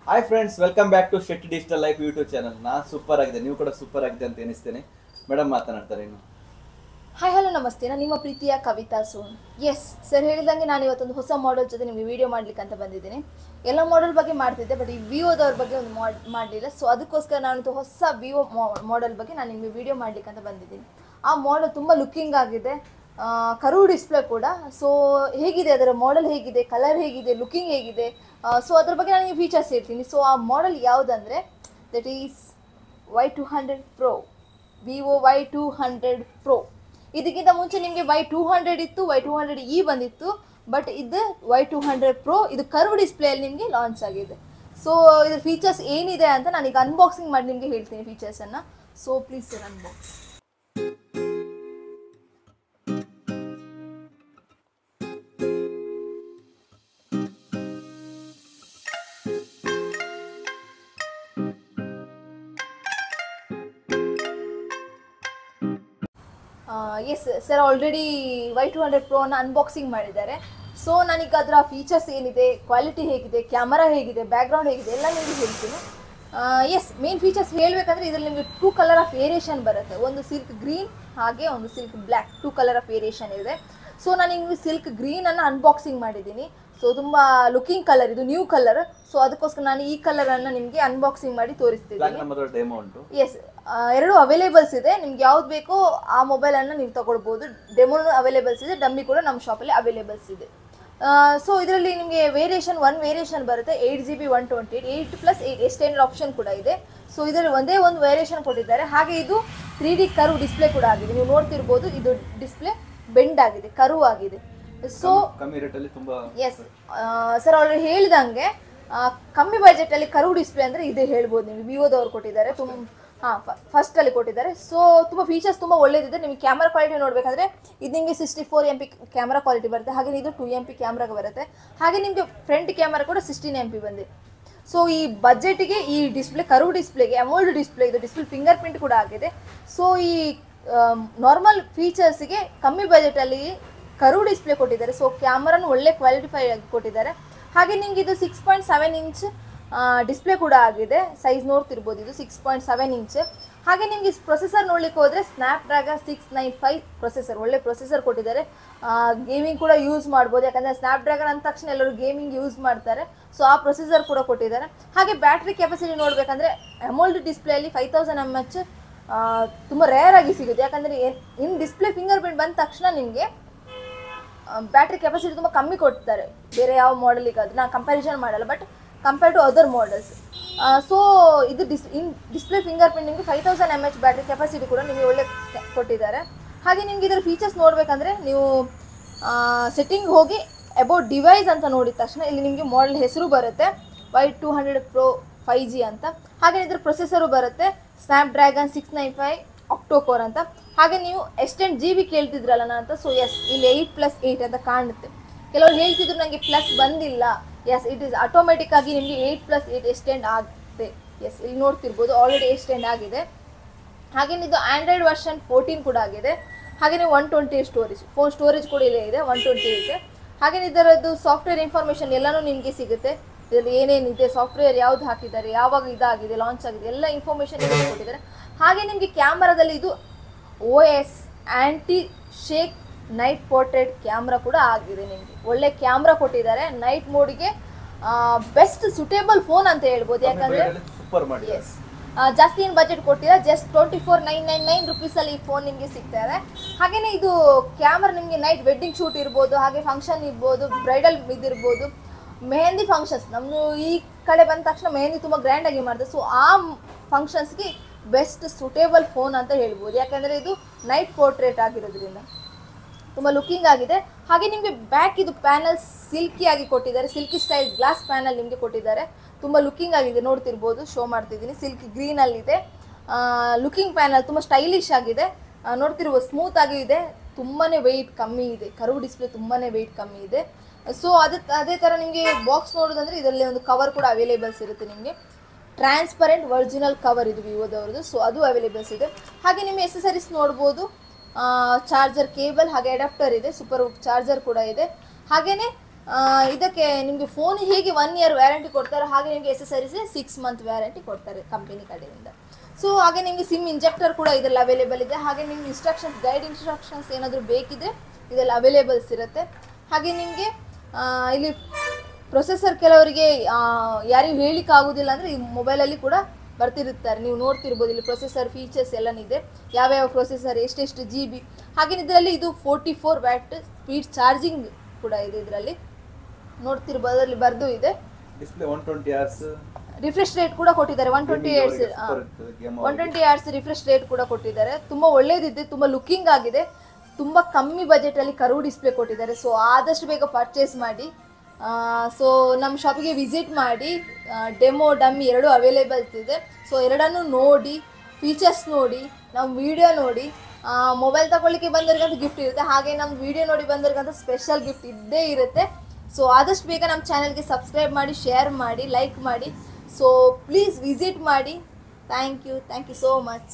Hi friends, welcome back to Shetty digital life YouTube channel. ನಾನು super ಆಗಿದೆ, ನೀವು ಕೂಡ ಸೂಪರ್ ಆಗಿದೆ ಅಂತ ಎನಿಸ್ತೇನೆ. ಮೇಡಮ್ ಮಾತನಾಡ್ತಾರೆ ಇನ್ನು. ಹಾಯ್ ಹಲೋ ನಮಸ್ತೆ, ನಾನು ನಿಮ್ಮ ಪ್ರೀತಿಯ ಕವಿತಾ ಸೋನ್. ಎಸ್ ಸರ್ ಹೇಳಿದಂಗೆ ನಾನು ಇವತ್ತೊಂದು ಹೊಸ ಮಾಡೆಲ್ ಜೊತೆ ನಿಮಗೆ ವಿಡಿಯೋ ಮಾಡ್ಲಿಕ್ಕೆ ಅಂತ ಬಂದಿದ್ದೀನಿ. ಎಲ್ಲ ಮಾಡೆಲ್ ಬಗ್ಗೆ ಮಾಡ್ತಿದ್ದೆ, ಬಟ್ ಈ ವಿವೋದವ್ರ ಬಗ್ಗೆ ಒಂದು ಮಾಡಲಿಲ್ಲ. ಸೊ ಅದಕ್ಕೋಸ್ಕರ ನಾನು ಹೊಸ ವಿವೋ ಮಾಡೆಲ್ ಬಗ್ಗೆ ನಾನು ನಿಮಗೆ ವಿಡಿಯೋ ಮಾಡ್ಲಿಕ್ಕೆ ಅಂತ ಬಂದಿದ್ದೀನಿ. ಆ ಮಾಡೆಲ್ ತುಂಬ ಲುಕ್ಕಿಂಗ್ ಆಗಿದೆ, ಕರು ಡಿಸ್ಪ್ಲೇ ಕೂಡ. ಸೊ ಹೇಗಿದೆ ಅದರ ಮಾಡೆಲ್, ಹೇಗಿದೆ ಕಲರ್, ಹೇಗಿದೆ ಲುಕ್ಕಿಂಗ್, ಹೇಗಿದೆ, ಸೊ ಅದ್ರ ಬಗ್ಗೆ ನಾನು ಫೀಚರ್ಸ್ ಹೇಳ್ತೀನಿ. ಸೊ ಆ ಮಾಡೆಲ್ ಯಾವುದಂದರೆ that is Y200 Pro, Vivo Y200 Pro. ಇದಕ್ಕಿಂತ ಮುಂಚೆ ನಿಮಗೆ Y200 ಇತ್ತು, Y200e ಬಂದಿತ್ತು, ಬಟ್ ಇದು Y200 Pro, ಇದು ಕರ್ವ್ ಡಿಸ್ಪ್ಲೇಯಲ್ಲಿ ನಿಮಗೆ ಲಾಂಚ್ ಆಗಿದೆ. ಸೊ ಇದ್ರ ಫೀಚರ್ಸ್ ಏನಿದೆ ಅಂತ ನಾನೀಗ ಅನ್ಬಾಕ್ಸಿಂಗ್ ಮಾಡಿ ನಿಮಗೆ ಹೇಳ್ತೀನಿ ಫೀಚರ್ಸನ್ನು. So please sir unbox. Yes sir, already Y200 Pro-ನ ಅನ್ಬಾಕ್ಸಿಂಗ್ ಮಾಡಿದ್ದಾರೆ. ಸೊ ನಾನೀಗ ಅದರ ಫೀಚರ್ಸ್ ಏನಿದೆ, ಕ್ವಾಲಿಟಿ ಹೇಗಿದೆ, ಕ್ಯಾಮರಾ ಹೇಗಿದೆ, ಬ್ಯಾಕ್ಗ್ರೌಂಡ್ ಹೇಗಿದೆ ಎಲ್ಲ ನಿಮಗೆ ಹೇಳ್ತೀನಿ. ಎಸ್, ಮೇನ್ ಫೀಚರ್ಸ್ ಹೇಳಬೇಕಂದ್ರೆ ಇದರಲ್ಲಿ ನಿಮಗೆ 2 ಕಲರ್ ಆಫ್ ವೇರಿಯೇಷನ್ ಬರುತ್ತೆ. ಒಂದು ಸಿಲ್ಕ್ ಗ್ರೀನ್ ಹಾಗೆ ಒಂದು silk black, 2 colour of variation ಇದೆ. ಸೊ ನಾನು ನಿಮಗೆ ಸಿಲ್ಕ್ ಗ್ರೀನನ್ನು ಅನ್ಬಾಕ್ಸಿಂಗ್ ಮಾಡಿದ್ದೀನಿ. ಸೊ ತುಂಬ ಲುಕಿಂಗ್ ಕಲರ್, ಇದು ನ್ಯೂ ಕಲರ್. ಸೊ ಅದಕ್ಕೋಸ್ಕರ ನಾನು ಈ ಕಲರನ್ನು ನಿಮಗೆ ಅನ್ಬಾಕ್ಸಿಂಗ್ ಮಾಡಿ ತೋರಿಸ್ತಿದ್ದೀನಿ. ಎಸ್, 2 ಅವೈಲೇಬಲ್ಸ್ ಇದೆ. ನಿಮ್ಗೆ ಯಾವ್ದು ಬೇಕೋ ಆ ಮೊಬೈಲನ್ನು ನೀವು ತಗೊಳ್ಬೋದು. ಡೆಮೋನು ಅವೈಲೇಬಲ್ಸ್ ಇದೆ, ಡಮ್ಮಿ ಕೂಡ ನಮ್ಮ ಶಾಪಲ್ಲಿ ಅವೈಲೇಬಲ್ಸ್ ಇದೆ. ಸೊ ಇದರಲ್ಲಿ ನಿಮಗೆ ಒಂದು ವೇರಿಯೇಷನ್ ಬರುತ್ತೆ 8GB 128, 8+8 ಎಕ್ಸ್ಟೆಂಡೆಡ್ ಆಪ್ಷನ್ ಕೂಡ ಇದೆ. ಸೊ ಇದರಲ್ಲಿ ಒಂದೇ ಒಂದು ವೇರಿಯೇಷನ್ ಕೊಟ್ಟಿದ್ದಾರೆ. ಹಾಗೆ ಇದು 3D ಕರ್ವ್ ಡಿಸ್ಪ್ಲೇ ಕೂಡ ಆಗಿದೆ. ನೀವು ನೋಡ್ತಿರ್ಬೋದು, ಇದು ಡಿಸ್ಪ್ಲೇ ಬೆಂಡ್ ಆಗಿದೆ, ಕರ್ವ್ ಆಗಿದೆ. ಸೊ ಕಮ್ಮಿ ರೇಟಲ್ಲಿ ತುಂಬಾ. ಎಸ್ ಸರ್, ಆಲ್ರೆಡಿ ಹೇಳಿದಂಗೆ ಕಮ್ಮಿ ಬಜೆಟಲ್ಲಿ ಕರ್ವ್ ಡಿಸ್ಪ್ಲೇ ಅಂದರೆ ಇದೇ ಹೇಳ್ಬೋದು. ನೀವು ವಿವೋದವ್ರು ಕೊಟ್ಟಿದ್ದಾರೆ, ಫಸ್ಟಲ್ಲಿ ಕೊಟ್ಟಿದ್ದಾರೆ. ಸೊ ತುಂಬ ಫೀಚರ್ಸ್ ತುಂಬ ಒಳ್ಳೇದಿದೆ. ನಿಮಗೆ ಕ್ಯಾಮ್ರಾ ಕ್ವಾಲಿಟಿ ನೋಡಬೇಕಂದ್ರೆ ಇದು ನಿಮಗೆ 64 MP ಕ್ಯಾಮ್ರಾ ಕ್ವಾಲಿಟಿ ಬರುತ್ತೆ. ಹಾಗೆ ಇದು 2 MP ಕ್ಯಾಮ್ರಾಗೆ ಬರುತ್ತೆ. ಹಾಗೆ ನಿಮಗೆ ಫ್ರಂಟ್ ಕ್ಯಾಮ್ರಾ ಕೂಡ 16 MP ಬಂದಿದೆ. ಸೊ ಈ ಬಜೆಟಿಗೆ ಈ ಡಿಸ್ಪ್ಲೇ, ಕರ್ವ್ ಡಿಸ್ಪ್ಲೇಗೆ, ಅಮೋಲ್ಡ್ ಡಿಸ್ಪ್ಲೇ, ಇದು ಡಿಸ್ಪ್ಲೇ ಫಿಂಗರ್ ಪ್ರಿಂಟ್ ಕೂಡ ಆಗಿದೆ. ಸೊ ಈ ನಾರ್ಮಲ್ ಫೀಚರ್ಸಿಗೆ ಕಮ್ಮಿ ಬಜೆಟಲ್ಲಿ ಕರ್ವ್ ಡಿಸ್ಪ್ಲೇ ಕೊಟ್ಟಿದ್ದಾರೆ. ಸೊ ಕ್ಯಾಮ್ರಾನು ಒಳ್ಳೆ ಕ್ವಾಲಿಟಿಫೈ ಆಗಿ ಕೊಟ್ಟಿದ್ದಾರೆ. ಹಾಗೆ ನಿಮಗೆ ಇದು 6.7 ಇಂಚ್ ಡಿಸ್ಪ್ಲೇ ಕೂಡ ಆಗಿದೆ. ಸೈಜ್ ನೋಡ್ತಿರ್ಬೋದು, ಇದು 6.7 ಇಂಚ್. ಹಾಗೆ ನಿಮಗೆ ಪ್ರೊಸೆಸರ್ ನೋಡ್ಲಿಕ್ಕೆ ಹೋದರೆ ಸ್ನ್ಯಾಪ್ಡ್ರ್ಯಾಗನ್ 695 ಪ್ರೊಸೆಸರ್, ಒಳ್ಳೆ ಪ್ರೊಸೆಸರ್ ಕೊಟ್ಟಿದ್ದಾರೆ. ಗೇಮಿಂಗ್ ಕೂಡ ಯೂಸ್ ಮಾಡ್ಬೋದು, ಯಾಕಂದರೆ ಸ್ನ್ಯಾಪ್ಡ್ರ್ಯಾಗನ್ ಅಂದ ತಕ್ಷಣ ಎಲ್ಲರೂ ಗೇಮಿಂಗ್ ಯೂಸ್ ಮಾಡ್ತಾರೆ. ಸೊ ಆ ಪ್ರೊಸೆಸರ್ ಕೂಡ ಕೊಟ್ಟಿದ್ದಾರೆ. ಹಾಗೆ ಬ್ಯಾಟ್ರಿ ಕೆಪಾಸಿಟಿ ನೋಡಬೇಕಂದ್ರೆ ಅಮೋಲ್ಡ್ ಡಿಸ್ಪ್ಲೇಯಲ್ಲಿ 5000 mAh ತುಂಬ ರೇರ್ ಆಗಿ ಸಿಗುತ್ತೆ. ಯಾಕಂದರೆ ಇನ್ ಡಿಸ್ಪ್ಲೇ ಫಿಂಗರ್ ಪ್ರಿಂಟ್ ಬಂದ ತಕ್ಷಣ ನಿಮಗೆ ಬ್ಯಾಟ್ರಿ ಕೆಪಾಸಿಟಿ ತುಂಬ ಕಮ್ಮಿ ಕೊಡ್ತಾರೆ ಬೇರೆ ಯಾವ ಮಾಡೆಲಿಗಾದರೂ. ನಾನು ಕಂಪ್ಯಾರಿಸನ್ ಮಾಡಲ್ಲ, but compare to other models. So ಇದು ಡಿಸ್ಪ್ಲೇ ಫಿಂಗರ್ ಪ್ರಿಂಟ್ ನಿಮಗೆ 5000 mAh ಬ್ಯಾಟ್ರಿ ಕೆಪಾಸಿಟಿ ಕೂಡ ನಿಮಗೆ ಒಳ್ಳೆ ಕೊಟ್ಟಿದ್ದಾರೆ. ಹಾಗೆ ನಿಮಗೆ ಇದರ ಫೀಚರ್ಸ್ ನೋಡಬೇಕಂದ್ರೆ ನೀವು ಸೆಟ್ಟಿಂಗ್ ಹೋಗಿ ಅಬೌಟ್ ಡಿವೈಸ್ ಅಂತ ನೋಡಿದ ತಕ್ಷಣ ಇಲ್ಲಿ ನಿಮಗೆ ಮಾಡೆಲ್ ಹೆಸರು ಬರುತ್ತೆ, Y200 Pro 5G ಅಂತ. ಹಾಗೆ ಇದರ ಪ್ರೊಸೆಸರು ಬರುತ್ತೆ ಸ್ನ್ಯಾಪ್ಡ್ರ್ಯಾಗನ್ 695 ಆಕ್ಟೋಕೋರ್ ಅಂತ. ಹಾಗೆ ನೀವು ಎಷ್ಟೆಂಟ್ GB ಕೇಳ್ತಿದ್ರಲ್ಲ ನಾನು ಅಂತ. ಸೊ ಎಸ್, ಇಲ್ಲಿ 8+8 ಅಂತ ಕಾಣುತ್ತೆ. ಕೆಲವರು ಹೇಳ್ತಿದ್ರು ನನಗೆ ಪ್ಲಸ್ ಬಂದಿಲ್ಲ. ಎಸ್, ಇಟ್ ಈಸ್ ಆಟೋಮೆಟಿಕ್ ಆಗಿ ನಿಮಗೆ 8+8 ಎಕ್ಸ್ಟೆಂಡ್ ಆಗುತ್ತೆ. ಎಸ್, ಇಲ್ಲಿ ನೋಡ್ತಿರ್ಬೋದು, ಆಲ್ರೆಡಿ ಎಕ್ಸ್ಟೆಂಡ್ ಆಗಿದೆ. ಹಾಗೆ ಇದು ಆಂಡ್ರಾಯ್ಡ್ ವರ್ಷನ್ 14 ಕೂಡ ಆಗಿದೆ. ಹಾಗೆ 128 ಸ್ಟೋರೇಜ್, ಫೋನ್ ಸ್ಟೋರೇಜ್ ಕೂಡ ಇಲ್ಲೇ ಇದೆ 128. ಹಾಗೆ ಇದರದ್ದು ಸಾಫ್ಟ್ವೇರ್ ಇನ್ಫಾರ್ಮೇಷನ್ ಎಲ್ಲನೂ ನಿಮಗೆ ಸಿಗುತ್ತೆ. ಇದರಲ್ಲಿ ಏನೇನಿದೆ, ಸಾಫ್ಟ್ವೇರ್ ಯಾವ್ದು ಹಾಕಿದ್ದಾರೆ, ಯಾವಾಗ ಇದಾಗಿದೆ, ಲಾಂಚ್ ಆಗಿದೆ, ಎಲ್ಲ ಇನ್ಫಾರ್ಮೇಷನ್ ಇಲ್ಲಿ ಕೊಟ್ಟಿದ್ದಾರೆ. ಹಾಗೆ ನಿಮಗೆ ಕ್ಯಾಮ್ರಾದಲ್ಲಿ ಇದು OS ಆ್ಯಂಟಿ ಶೇಕ್ ನೈಟ್ ಪೋರ್ಟ್ರೇಟ್ ಕ್ಯಾಮ್ರಾ ಕೂಡ ಆಗಿದೆ. ನಿಮಗೆ ಒಳ್ಳೆ ಕ್ಯಾಮ್ರಾ ಕೊಟ್ಟಿದ್ದಾರೆ. ನೈಟ್ ಮೋಡಿಗೆ ಬೆಸ್ಟ್ ಸುಟೇಬಲ್ ಫೋನ್ ಅಂತ ಹೇಳ್ಬೋದು. ಯಾಕಂದರೆ ಎಸ್, ಜಾಸ್ತಿ ಏನು ಬಜೆಟ್ ಕೊಟ್ಟಿಲ್ಲ, ಜಸ್ಟ್ 24,999 ರುಪೀಸಲ್ಲಿ ಈ ಫೋನ್ ನಿಮಗೆ ಸಿಗ್ತಾರೆ. ಹಾಗೆಯೇ ಇದು ಕ್ಯಾಮ್ರಾ ನಿಮಗೆ ನೈಟ್ ವೆಡ್ಡಿಂಗ್ ಶೂಟ್ ಇರ್ಬೋದು, ಹಾಗೆ ಫಂಕ್ಷನ್ ಇರ್ಬೋದು, ಬ್ರೈಡಲ್ ಇದಿರ್ಬೋದು, ಮೆಹಂದಿ ಫಂಕ್ಷನ್ಸ್, ನಮ್ಮ ಈ ಕಡೆ ಬಂದ ತಕ್ಷಣ ಮೆಹಂದಿ ತುಂಬ ಗ್ರ್ಯಾಂಡಾಗಿ ಮಾಡ್ತಾರೆ. ಸೊ ಆ ಫಂಕ್ಷನ್ಸ್ಗೆ ಬೆಸ್ಟ್ ಸುಟೇಬಲ್ ಫೋನ್ ಅಂತ ಹೇಳ್ಬೋದು. ಯಾಕಂದರೆ ಇದು ನೈಟ್ ಪೋರ್ಟ್ರೇಟ್ ಆಗಿರೋದ್ರಿಂದ ತುಂಬ ಲುಕಿಂಗ್ ಆಗಿದೆ. ಹಾಗೆ ನಿಮಗೆ ಬ್ಯಾಕ್ ಇದು ಪ್ಯಾನಲ್ ಸಿಲ್ಕಿ ಆಗಿ ಕೊಟ್ಟಿದ್ದಾರೆ, ಸಿಲ್ಕಿ ಸ್ಟೈಲ್ ಗ್ಲಾಸ್ ಪ್ಯಾನಲ್ ನಿಮಗೆ ಕೊಟ್ಟಿದ್ದಾರೆ. ತುಂಬ ಲುಕಿಂಗ್ ಆಗಿದೆ, ನೋಡ್ತಿರ್ಬೋದು, ಶೋ ಮಾಡ್ತಿದ್ದೀನಿ. ಸಿಲ್ಕಿ ಗ್ರೀನಲ್ಲಿದೆ ಲುಕಿಂಗ್ ಪ್ಯಾನಲ್, ತುಂಬ ಸ್ಟೈಲಿಶ್ ಆಗಿದೆ. ನೋಡ್ತಿರ್ಬೋದು, ಸ್ಮೂತ್ ಆಗಿ ಇದೆ, ತುಂಬಾ ವೆಯ್ಟ್ ಕಮ್ಮಿ ಇದೆ, ಕರ್ವ್ ಡಿಸ್ಪ್ಲೇ ತುಂಬಾ ವೆಯ್ಟ್ ಕಮ್ಮಿ ಇದೆ. ಸೊ ಅದೇ ಥರ ನಿಮಗೆ ಬಾಕ್ಸ್ ನೋಡೋದಂದರೆ ಇದರಲ್ಲಿ ಒಂದು ಕವರ್ ಕೂಡ ಅವೈಲೇಬಲ್ಸ್ ಇರುತ್ತೆ. ನಿಮಗೆ ಟ್ರಾನ್ಸ್ಪರೆಂಟ್ ಒರಿಜಿನಲ್ ಕವರ್ ಇದು ವಿವೋದವ್ರದ್ದು. ಸೊ ಅದು ಅವೈಲೇಬಲ್ಸ್ ಇದೆ. ಹಾಗೆ ನಿಮ್ಮ ಎಸೆಸರೀಸ್ ನೋಡ್ಬೋದು, ಚಾರ್ಜರ್ ಕೇಬಲ್ ಹಾಗೆ ಅಡಾಪ್ಟರ್ ಇದೆ, ಸೂಪರ್ ಚಾರ್ಜರ್ ಕೂಡ ಇದೆ. ಹಾಗೆಯೇ ಇದಕ್ಕೆ ನಿಮಗೆ ಫೋನ್ ಹೇಗೆ 1 ಇಯರ್ ವ್ಯಾರಂಟಿ ಕೊಡ್ತಾರೆ ಹಾಗೆ ನಿಮಗೆ ಎಸೆಸರೀಸ್ 6 ಮಂತ್ ವ್ಯಾರಂಟಿ ಕೊಡ್ತಾರೆ ಕಂಪನಿ ಕಡೆಯಿಂದ. ಸೊ ಹಾಗೆ ನಿಮಗೆ ಸಿಮ್ ಇಂಜೆಕ್ಟರ್ ಕೂಡ ಇದರಲ್ಲಿ ಅವೈಲೇಬಲ್ ಇದೆ. ಹಾಗೆ ನಿಮ್ಗೆ ಗೈಡ್ ಇನ್ಸ್ಟ್ರಕ್ಷನ್ಸ್ ಏನಾದರೂ ಬೇಕಿದ್ರೆ ಇದರಲ್ಲಿ ಅವೈಲೇಬಲ್ಸ್ ಇರುತ್ತೆ. ಹಾಗೆ ನಿಮಗೆ ಇಲ್ಲಿ ಪ್ರೊಸೆಸರ್ ಕೆಲವರಿಗೆ ಯಾರಿಗೂ ಹೇಳಿಕ್ಕೆ ಆಗೋದಿಲ್ಲ ಅಂದರೆ ಈ ಮೊಬೈಲಲ್ಲಿ ಕೂಡ ಬರ್ತಿರುತ್ತಾರೆ, ನೀವು ನೋಡ್ತಿರ್ಬೋದು. ಇಲ್ಲಿ ಪ್ರೊಸೆಸರ್ ಫೀಚರ್ಸ್ ಎಲ್ಲನಿದೆ, ಯಾವ್ಯಾವ ಪ್ರೊಸೆಸರ್ ಎಷ್ಟೆಷ್ಟು GB. ಹಾಗೆ ಇದರಲ್ಲಿ ಇದು 44 ವ್ಯಾಟ್ ಸ್ಪೀಡ್ ಚಾರ್ಜಿಂಗ್ ಕೂಡ ಇದೆ. ಇದರಲ್ಲಿ ನೋಡ್ತಿರ್ಬೋದು, ಅದರಲ್ಲಿ ಬರ್ದು ಇದೆ. ಡಿಸ್ಪ್ಲೇ 120 Hz ರಿಫ್ರೆಶ್ ರೇಟ್ ಕೂಡ ಕೊಟ್ಟಿದ್ದಾರೆ. 120 Hz ರಿಫ್ರೆಶ್ ರೇಟ್ ಕೂಡ ಕೊಟ್ಟಿದ್ದಾರೆ. ತುಂಬ ಒಳ್ಳೇದಿದೆ, ತುಂಬ ಲುಕಿಂಗ್ ಆಗಿದೆ, ತುಂಬ ಕಮ್ಮಿ ಬಜೆಟಲ್ಲಿ ಕರ್ವ್ ಡಿಸ್ಪ್ಲೇ ಕೊಟ್ಟಿದ್ದಾರೆ. ಸೊ ಆದಷ್ಟು ಬೇಗ ಪರ್ಚೇಸ್ ಮಾಡಿ. ಸೊ ನಮ್ಮ ಶಾಪಿಗೆ ವಿಸಿಟ್ ಮಾಡಿ. ಡೆಮೋ ಡಮ್ಮಿ ಎರಡೂ ಅವೈಲೇಬಲ್ಸ್ ಇದೆ. ಸೊ ಎರಡನ್ನೂ ನೋಡಿ, ಫೀಚರ್ಸ್ ನೋಡಿ, ನಮ್ಮ ವಿಡಿಯೋ ನೋಡಿ. ಮೊಬೈಲ್ ತಗೊಳ್ಳಿಕ್ಕೆ ಬಂದವ್ರಿಗಂತೂ ಗಿಫ್ಟ್ ಇರುತ್ತೆ, ಹಾಗೆ ನಮ್ಮ ವಿಡಿಯೋ ನೋಡಿ ಬಂದವ್ರಿಗಂತೂ ಸ್ಪೆಷಲ್ ಗಿಫ್ಟ್ ಇದ್ದೇ ಇರುತ್ತೆ. ಸೊ ಆದಷ್ಟು ಬೇಗ ನಮ್ಮ ಚಾನಲ್ಗೆ ಸಬ್ಸ್ಕ್ರೈಬ್ ಮಾಡಿ, ಶೇರ್ ಮಾಡಿ, ಲೈಕ್ ಮಾಡಿ. ಸೊ ಪ್ಲೀಸ್ ವಿಸಿಟ್ ಮಾಡಿ. Thank you so much.